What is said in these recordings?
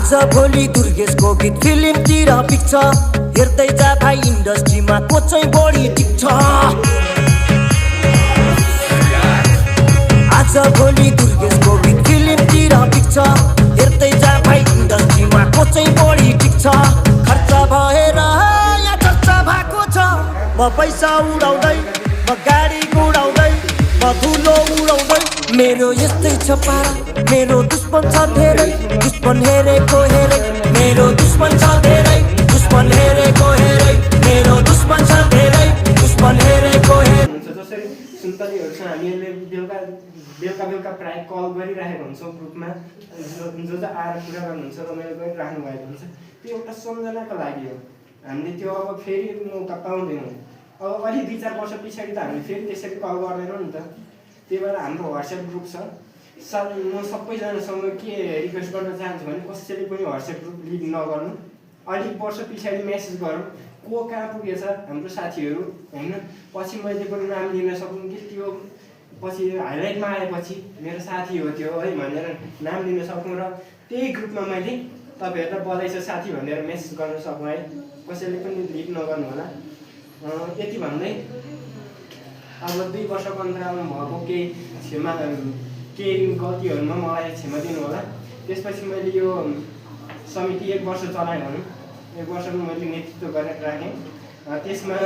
आज भोलि दुर्गेशको गीत फिल्मतिर पिक्छ हेर्दै जा भाइ इन्डस्ट्रीमा को चाहिँ बढी टिक्छ आज भोलि दुर्गेशको गीत फिल्मतिर पिक्छ हेर्दै जा भाइ इन्डस्ट्रीमा को चाहिँ बढी टिक्छ खर्च भएर या चर्चा भएको छ म पैसा उडाउँदै म गाडी उडाउँदै म धुलो उडाउँदै मेरो यस्तै छ पारा मेरो दुश्मन छ धेरै दुश्मन हेरेको हेरै मेरो दुश्मन छ धेरै दुश्मन हेरेको हेरै मेरो दुश्मन छ धेरै दुश्मन हेरेको हेरै जसरी सुन्तलीहरुसँग हामीले बेलुका प्राय कल गरिरहेको हुन्छौँ ग्रुपमा जो आएर कुरा गर्नुहुन्छ रमाइलो गरिराख्नु भएको हुन्छ त्यो एउटा सम्झनाको लागि हो हामीले त्यो अब फेरि मौका पाउँदैनौँ अब अलि 2-4 वर्ष पछाडि त हामीले फेरि त्यसरी कल गर्दैनौँ नि त त्यही भएर हाम्रो व्हाट्सएप ग्रुप छ म सबैजनासँग के रिक्वेस्ट गर्न चाहन्छु भने कसैले पनि व्हाट्सएप ग्रुप लिड नगर्नु अलिक वर्ष पछाडि मेसेज गरौँ को कहाँ पुगेछ हाम्रो साथीहरू होइन पछि मैले पनि नाम लिन सकौँ कि त्यो पछि हाइलाइटमा आएपछि मेरो साथी हो त्यो है भनेर नाम लिन सकौँ र त्यही ग्रुपमा मैले तपाईँहरूलाई बधाई छ साथी भनेर मेसेज गर्न सकौँ है कसैले पनि लिड नगर्नु होला यति भन्दै अब 2 वर्षको अन्तरालमा भएको केही गल्तीहरूमा मलाई क्षमा दिनु होला त्यसपछि मैले यो समिति 1 वर्ष चलाएँ भनौँ 1 वर्षमा मैले नेतृत्व गरेर राखेँ त्यसमा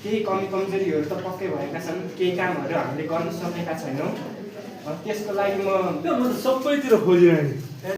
केही कमी कमजोरीहरू त पक्कै भएका छन् केही कामहरू हामीले गर्न सकेका छैनौँ त्यसको लागि म सबैतिर खोजिरहेँ